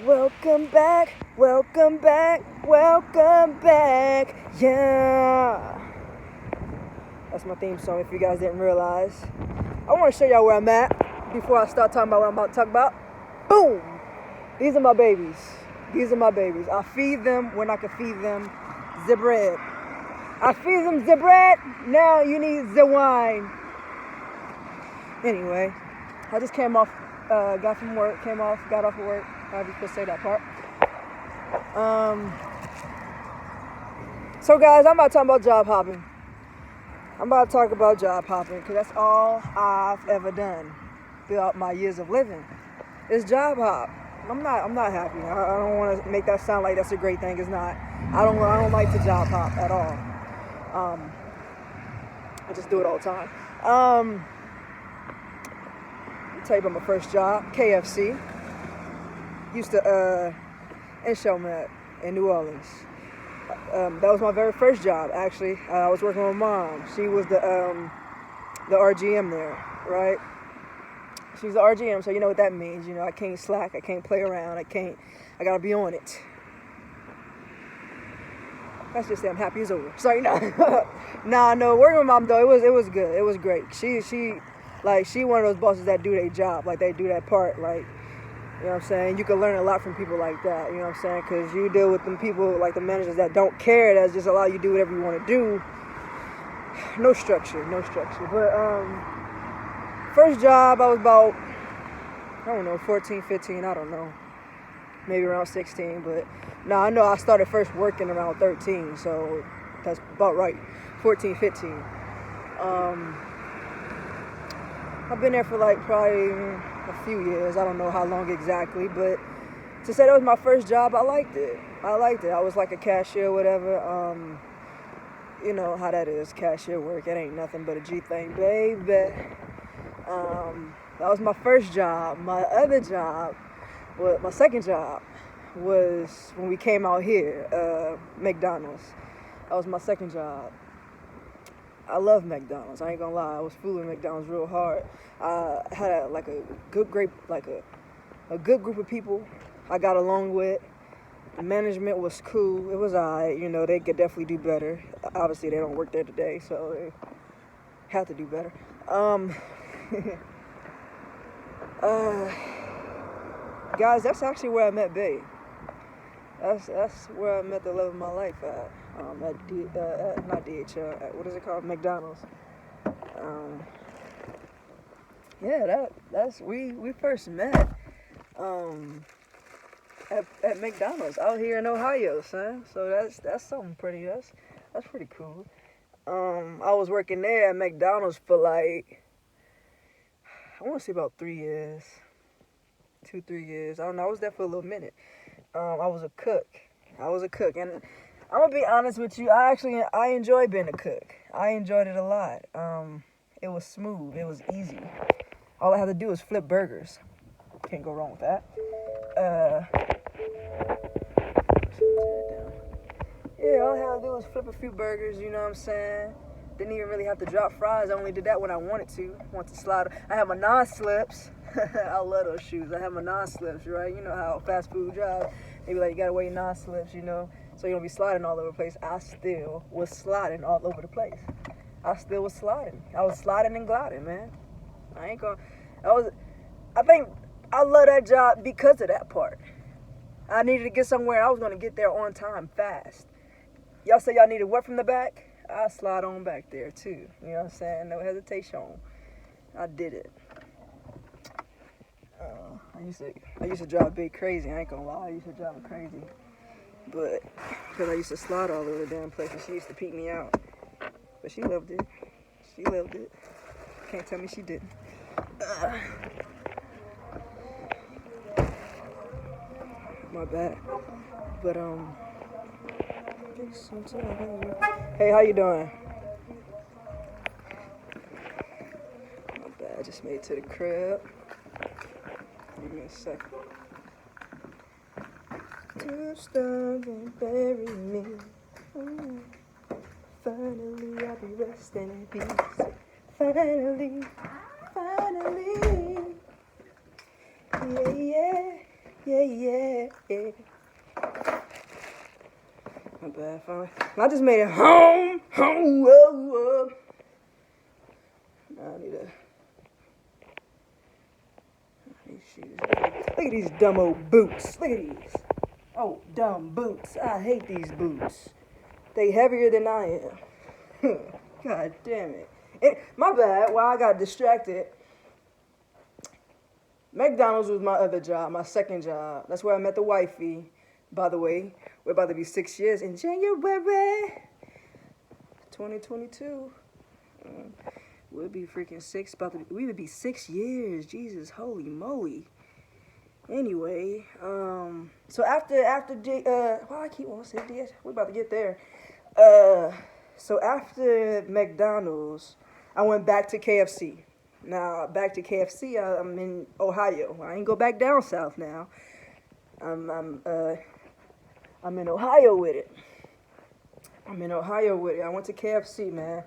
Welcome back, welcome back, welcome back, yeah. That's my theme song if you guys didn't realize. I want to show y'all where I'm at before I start talking about what I'm about to talk about. Boom! These are my babies. These are my babies. I feed them when I can feed them the bread. I feed them the bread, now you need the wine. Anyway, I just came off, got from work, got off of work, however you could say that part. So guys, I'm about to talk about job hopping. I'm about to talk about job hopping because that's all I've ever done throughout my years of living. It's job hop. I'm not happy. I don't want to make that sound like that's a great thing. It's not. I don't like to job hop at all. I just do it all the time. I'll tell you about my first job, KFC. Used to in Chalmette in New Orleans. That was my very first job, actually. I was working with my mom. She was the RGM there, right? She's the RGM, so you know what that means. You know, I can't slack, I can't play around, I gotta be on it. Let's just say I'm happy it's over. Sorry, no. No, working with mom though, it was good. It was great. She one of those bosses that do their job, like they do that part, like, you know what I'm saying? You can learn a lot from people like that, you know what I'm saying? Because you deal with them people, like the managers that don't care, that just allow you to do whatever you want to do. No structure. But, first job, I was about, 14, 15, I don't know. Maybe around 16, but no, I know I started first working around 13, so that's about right. 14, 15. I've been there for like probably a few years. I don't know how long exactly, but to say that was my first job, I liked it. I was like a cashier, whatever. You know how that is, cashier work. It ain't nothing but a G thing, baby. That was my first job. My second job was when we came out here, McDonald's. That was my second job. I love McDonald's. I ain't gonna lie. I was fooling McDonald's real hard. I had a good group of people I got along with. The management was cool. It was alright. You know, they could definitely do better. Obviously, they don't work there today, so they have to do better. Guys, that's actually where I met Babe. That's where I met the love of my life at. Not DHL. What is it called? McDonald's. Yeah, that's we first met at McDonald's out here in Ohio, son. So that's something pretty. That's pretty cool. I was working there at McDonald's for like, I want to say about 3 years, 2-3 years. I don't know. I was there for a little minute. I was a cook, and I'm gonna be honest with you. I enjoyed being a cook. I enjoyed it a lot. It was smooth. It was easy. All I had to do was flip burgers. Can't go wrong with that. Yeah, all I had to do was flip a few burgers. You know what I'm saying? Didn't even really have to drop fries. I only did that when I wanted to. Slide. I had my non-slips. I love those shoes. I have my non-slips, right? You know how fast food jobs, they be like, you gotta wear your non-slips, you know, so you don't be sliding all over the place. I still was sliding all over the place. I was sliding and gliding, man. I think I love that job because of that part. I needed to get somewhere, and I was gonna get there on time, fast. Y'all say y'all needed what from the back? I slide on back there too. You know what I'm saying? No hesitation. I did it. I used to drive Big crazy. I ain't gonna lie. I used to drive her crazy, but because I used to slide all over the damn place, and she used to peek me out. But she loved it. Can't tell me she didn't. My bad. But hey, how you doing? My bad. I just made it to the crib. Give me a second. To stop and bury me. Ooh. Finally, I'll be resting in peace. Finally. Yeah. Yeah. Not bad, fine. I just made it home. Whoa. Now I need these shoes. Look at these dumb old boots. Look at these. Oh, dumb boots. I hate these boots. They heavier than I am. God damn it. My bad. While I got distracted, McDonald's was my other job, my second job. That's where I met the wifey. By the way, we're about to be 6 years in January 2022. We'll be freaking we would be 6 years. Jesus, holy moly. Anyway, so after I keep wanting to say this. We're about to get there. So after McDonald's, I went back to KFC. Now back to KFC. I'm in Ohio. I ain't go back down south now. I'm in Ohio with it. I went to KFC, man.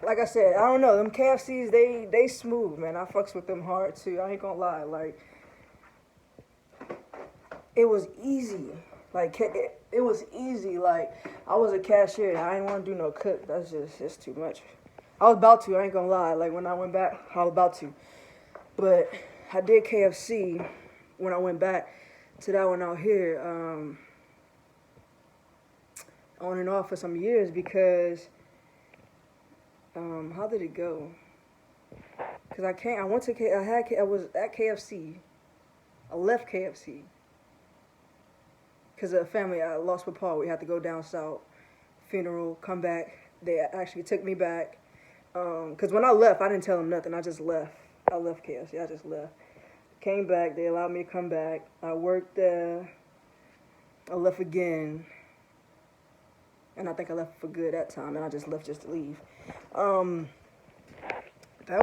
Like I said, I don't know. Them KFCs, they smooth, man. I fucks with them hard too. I ain't gonna lie. Like, it was easy. Like, it was easy. Like, I was a cashier. I didn't want to do no cook. It's too much. I was about to. I ain't gonna lie. Like, when I went back, I was about to. But I did KFC when I went back to that one out here. On and off for some years because how did it go? Because I was at KFC. I left KFC because of family. I lost my pa. We had to go down south, funeral, come back. They actually took me back because when I left, I didn't tell them nothing. I just left. I left KFC. I just left. Came back. They allowed me to come back. I worked there. I left again. And I think I left for good that time, and I just left just to leave. That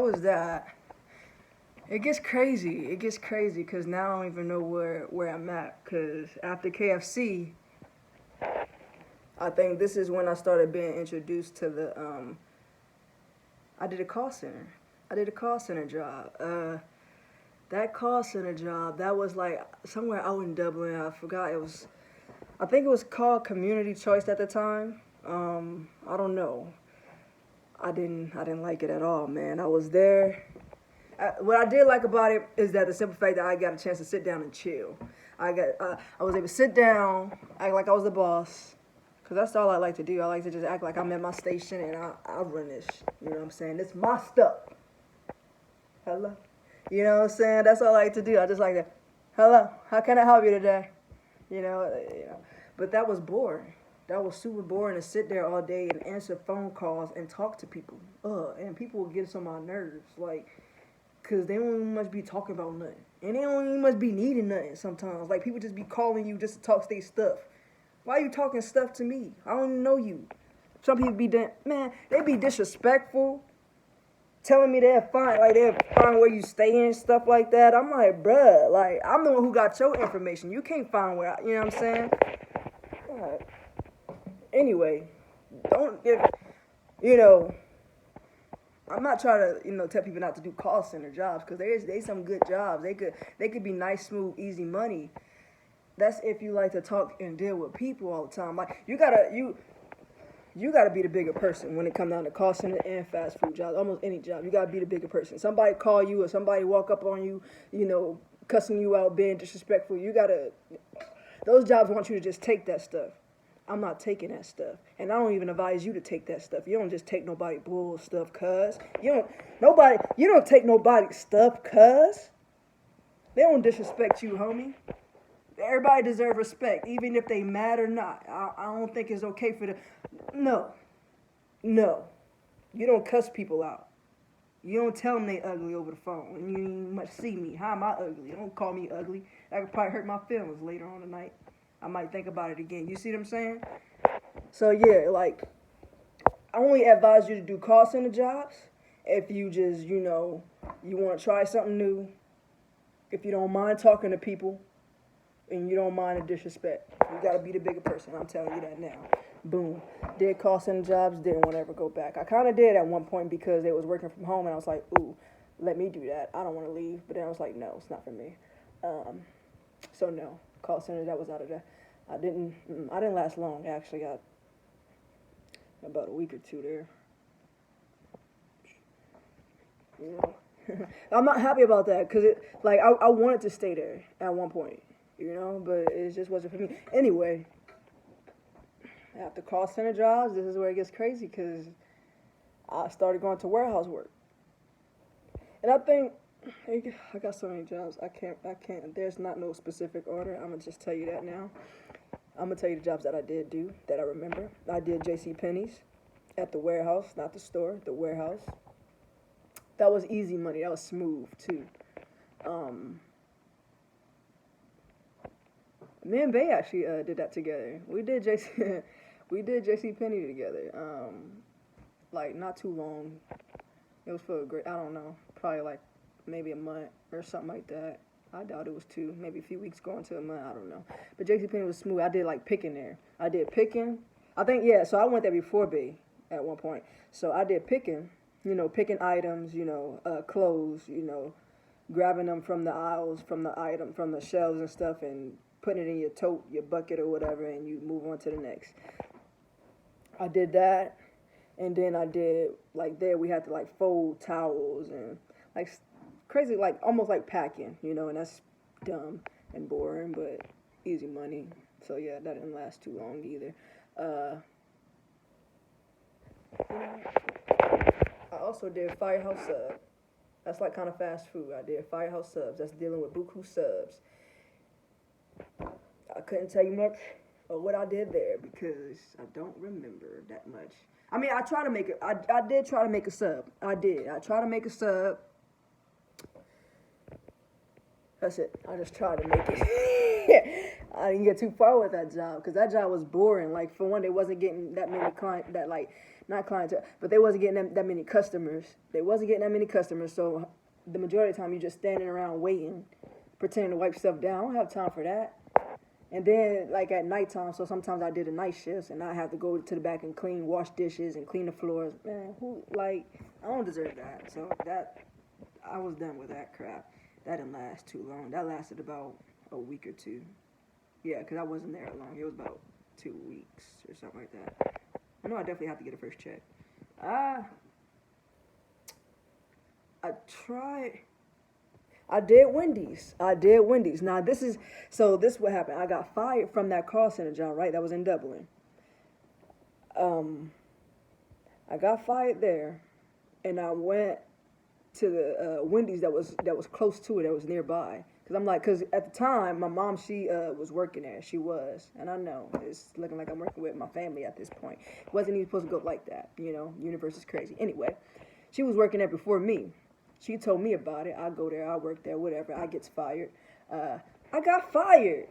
was that. It gets crazy because now I don't even know where I'm at. Because after KFC, I think this is when I started being introduced to the, I did a call center. Job. That call center job, that was like somewhere out in Dublin. I forgot I think it was called Community Choice at the time. I don't know. I didn't like it at all, man. I was there. What I did like about it is that the simple fact that I got a chance to sit down and chill. I was able to sit down, act like I was the boss, cause that's all I like to do. I like to just act like I'm at my station and I run this. You know what I'm saying? It's my stuff. Hello. You know what I'm saying? That's all I like to do. I just like to, hello. How can I help you today? You know, but that was boring. That was super boring to sit there all day and answer phone calls and talk to people. And people would get on my nerves, like, cause they don't even must be talking about nothing, and they don't even must be needing nothing sometimes. Like people just be calling you just to talk their stuff. Why are you talking stuff to me? I don't even know you. Some people they be disrespectful, telling me they'll find where you stay and stuff like that. I'm like, bruh, like, I'm the one who got your information. You can't find you know what I'm saying? God. Anyway, I'm not trying to, tell people not to do call center jobs, because there's some good jobs. They could be nice, smooth, easy money. That's if you like to talk and deal with people all the time. Like, you gotta be the bigger person when it comes down to call center and fast food jobs. Almost any job, you gotta be the bigger person. Somebody call you or somebody walk up on you, cussing you out, being disrespectful. Those jobs want you to just take that stuff. I'm not taking that stuff. And I don't even advise you to take that stuff. You don't just take nobody bull stuff, cuz. You don't take nobody's stuff, cuz. They don't disrespect you, homie. Everybody deserves respect, even if they mad or not. I don't think it's okay for them. No. You don't cuss people out. You don't tell them they ugly over the phone. And you must see me. How am I ugly? Don't call me ugly. That could probably hurt my feelings later on tonight. I might think about it again. You see what I'm saying? So yeah, like, I only advise you to do call center jobs if you just, you want to try something new. If you don't mind talking to people and you don't mind the disrespect. You got to be the bigger person. I'm telling you that now. Boom. Did call center jobs, didn't want to ever go back. I kind of did at one point because it was working from home, and I was like, ooh, let me do that. I don't want to leave. But then I was like, no, it's not for me. So no, call center, that was out of there. I didn't last long. I actually got about a week or two there. You know, I'm not happy about that because I wanted to stay there at one point, but it just wasn't for me. Anyway, after call center jobs, this is where it gets crazy because I started going to warehouse work, and I think I got so many jobs. I can't. There's not no specific order. I'm gonna just tell you that now. I'm gonna tell you the jobs that I did do that I remember. I did J.C. Penney's at the warehouse, not the store, the warehouse. That was easy money. That was smooth too. Um, Me and Bay actually did that together. We did JC, we did JC Penney together. Like not too long. It was for a great. I don't know, probably like maybe a month or something like that. I doubt it was two, maybe a few weeks going to a month. I don't know. But JC Penney was smooth. I did like picking there. I did picking. I think yeah. So I went there before Bay at one point. So I did picking. Picking items. Clothes. Grabbing them from the aisles, from the shelves and stuff, and putting it in your tote, your bucket or whatever, and you move on to the next. I did that, and then I did like there we had to like fold towels and like crazy, like almost like packing, and that's dumb and boring, but easy money. So yeah, that didn't last too long either. I also did Firehouse Sub. That's like kind of fast food. I did Firehouse Subs. That's dealing with buku subs. I couldn't tell you much of what I did there because I don't remember that much. I mean, I try to make it. I did try to make a sub. I did. I tried to make a sub. That's it. I just tried to make it. I didn't get too far with that job because that job was boring. Like for one, they wasn't getting that many not clientele, but they wasn't getting that many customers. They wasn't getting that many customers, so the majority of the time you're just standing around waiting, pretending to wipe stuff down. I don't have time for that. And then like at nighttime, so sometimes I did a night shifts and I have to go to the back and wash dishes and clean the floors. Man, I don't deserve that. So that I was done with that crap. That didn't last too long. That lasted about a week or two. Yeah, because I wasn't there long. It was about 2 weeks or something like that. I know I definitely have to get a first check. I tried. I did Wendy's. Now this is what happened. I got fired from that call center job, right? That was in Dublin. I got fired there, and I went to the Wendy's that was close to it, that was nearby. Cause at the time my mom she was working there. She was, and I know it's looking like I'm working with my family at this point. It wasn't even supposed to go like that, Universe is crazy. Anyway, she was working there before me. She told me about it. I go there, I work there, whatever. I gets fired. I got fired.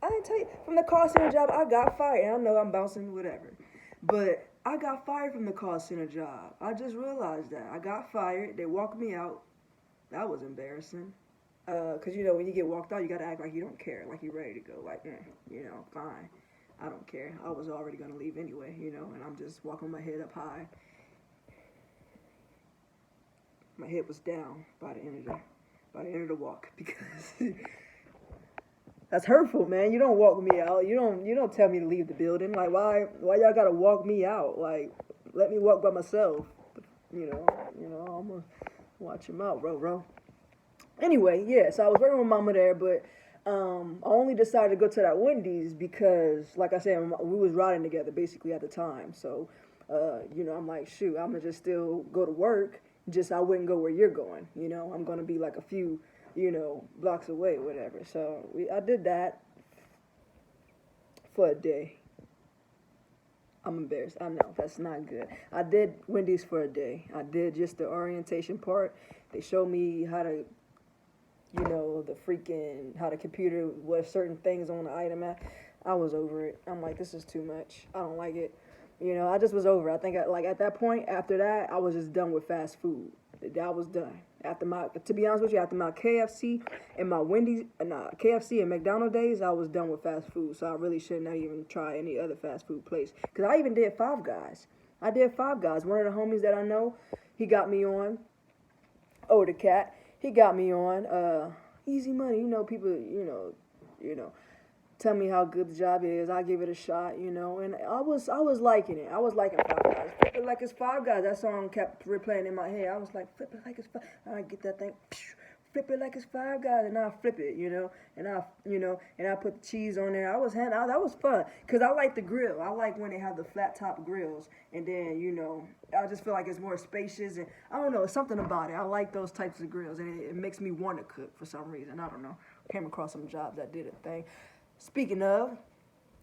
I didn't tell you from the call center job. I got fired. I know I'm bouncing, whatever, but I got fired from the call center job. I just realized that I got fired. They walked me out. That was embarrassing. Cause when you get walked out, you gotta act like you don't care, like you're ready to go, like fine. I don't care. I was already gonna leave anyway, and I'm just walking my head up high. My head was down by the end of the walk because that's hurtful, man. You don't walk me out. You don't tell me to leave the building. Like why y'all gotta walk me out? Like let me walk by myself. I'm gonna watch him out, bro. Anyway, yeah. So I was working with Mama there, but I only decided to go to that Wendy's because, like I said, we was riding together basically at the time. So, I'm like, shoot, I'm gonna just still go to work. Just I wouldn't go where you're going. I'm gonna be like a few, blocks away, whatever. So I did that for a day. I'm embarrassed. I know that's not good. I did Wendy's for a day. I did just the orientation part. They showed me how to, how the computer was certain things on the item. I was over it. I'm like, this is too much. I don't like it. I just was over. I think at that point, after that, I was just done with fast food. I was done. To be honest with you, after my KFC and my KFC and McDonald's days, I was done with fast food. So I really shouldn't have even try any other fast food place. Because I even did Five Guys. I did Five Guys. One of the homies that I know, he got me on. Oh, the cat. He got me on. easy money. People, tell me how good the job is. I give it a shot, and I was liking it. I was liking Five Guys. Flip it like it's Five Guys. That song kept replaying in my head. I was like, flip it like it's five. I get that thing. Flip it like it's Five Guys, and I flip it, and I put the cheese on there. That was fun, cause I like the grill. I like when they have the flat top grills, and then I just feel like it's more spacious, and I don't know, something about it. I like those types of grills, and it makes me want to cook for some reason. I don't know. Came across some jobs that did a thing. Speaking of,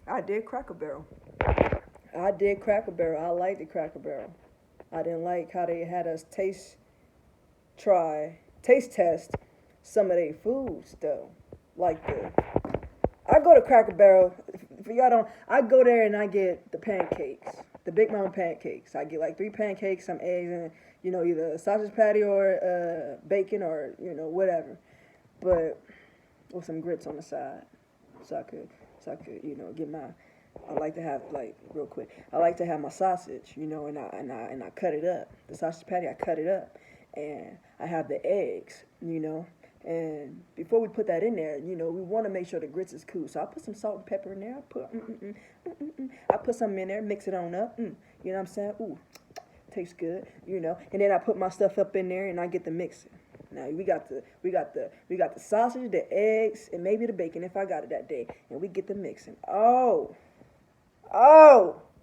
I did Cracker Barrel. I did Cracker Barrel. I liked the Cracker Barrel. I didn't like how they had us taste test some of their foods though. Like I go to Cracker Barrel. For y'all don't, I go there and I get the pancakes, the Big Mama pancakes. I get like 3 pancakes, some eggs, and either a sausage patty or bacon or whatever, but with some grits on the side, so I could get my. I like to have real quick. I like to have my sausage, and I cut it up. The sausage patty, I cut it up, and I have the eggs, And before we put that in there, we want to make sure the grits is cool. So I put some salt and pepper in there. I put something in there, mix it on up. You know what I'm saying? Ooh, tastes good. And then I put my stuff up in there, and I get the mixing. Now we got the sausage, the eggs, and maybe the bacon if I got it that day, and we get the mixing.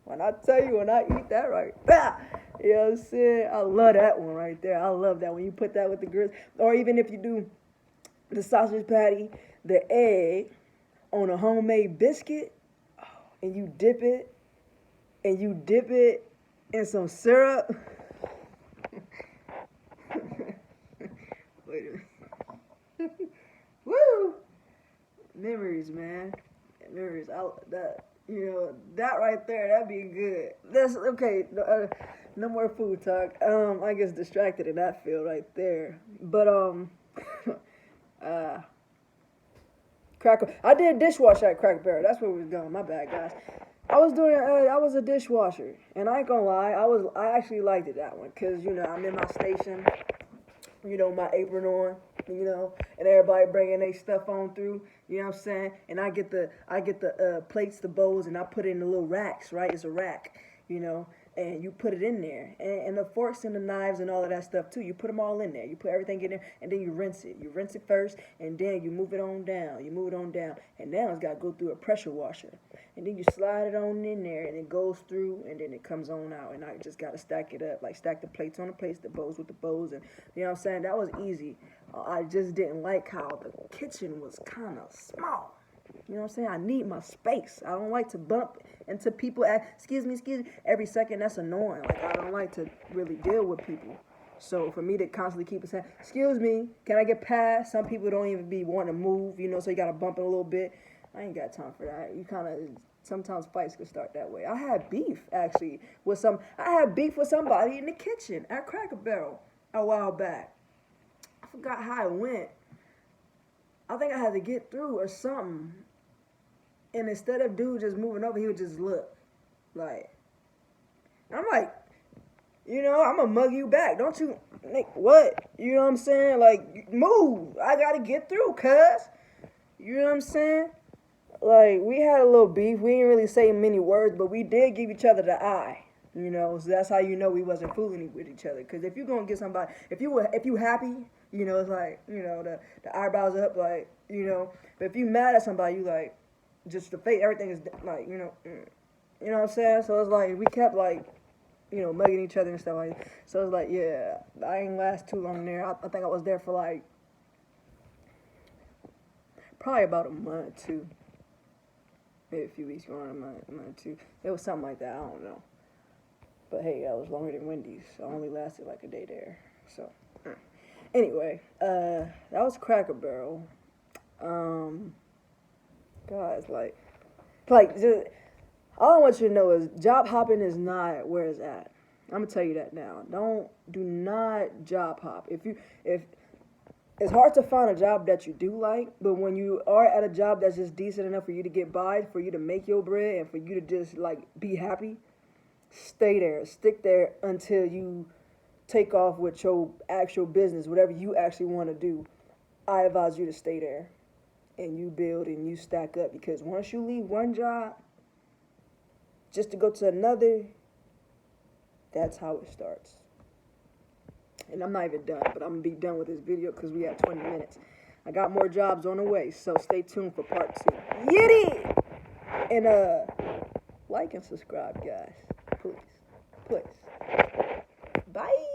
When I tell you, when I eat that right, you know what I'm saying? I love that one right there. I love that when you put that with the grits, or even if you do the sausage patty, the egg on a homemade biscuit, and you dip it in some syrup. Wait a minute. Woo! Memories, man. Memories. That right there, that'd be good. That's okay. No more food talk. I guess distracted in that field right there. But Cracker. I did dishwasher at Cracker Barrel. That's where we was going. My bad, guys. I was a dishwasher, and I ain't gonna lie. I actually liked it that one, cause I'm in my station. My apron on, and everybody bringing their stuff on through, you know what I'm saying? And I get the plates, the bowls, and I put it in the little racks, right? It's a rack, and you put it in there. And the forks and the knives and all of that stuff too, you put them all in there. You put everything in there, and then you rinse it. You rinse it first, and then you move it on down. And now it's got to go through a pressure washer. And then you slide it on in there, and it goes through, and then it comes on out. And I just got to stack it up, stack the plates on the plates, the bowls with the bowls, and you know what I'm saying? That was easy. I just didn't like how the kitchen was kind of small. You know what I'm saying? I need my space. I don't like to bump into people. Excuse me, every second. That's annoying. I don't like to really deal with people. So for me to constantly keep saying, excuse me, can I get past? Some people don't even be wanting to move, so you got to bump it a little bit. I ain't got time for that. Sometimes fights can start that way. I had beef, actually, with somebody in the kitchen at Cracker Barrel a while back. I forgot how it went. I think I had to get through or something. And instead of dude just moving over, he would just look. I'm like, I'm going to mug you back. Don't you, what? You know what I'm saying? Move. I got to get through, cuz. You know what I'm saying? We had a little beef. We didn't really say many words, but we did give each other the eye. So that's how we wasn't fooling with each other. Because if you're going to get somebody, if you happy, it's the eyebrows up, but if you mad at somebody, you just the face, everything is you know what I'm saying? So it's we kept mugging each other and stuff so it's yeah, I ain't last too long there. I think I was there for probably about a month or two. Maybe a few weeks going on, a month or two. It was something like that, I don't know. But hey, that was longer than Wendy's. I only lasted a day there. So anyway, that was Cracker Barrel. Guys, just, all I want you to know is job hopping is not where it's at. I'm gonna tell you that now. Do not job hop. If it's hard to find a job that you do like, but when you are at a job that's just decent enough for you to get by, for you to make your bread, and for you to just be happy, stay there, stick there until you take off with your actual business, whatever you actually want to do. I advise you to stay there and you build and you stack up, because once you leave one job just to go to another, that's how it starts. And I'm not even done, but I'm gonna be done with this video because we have 20 minutes. I got more jobs on the way, so stay tuned for part 2. Yiddy! And like and subscribe, guys. Please. Bye.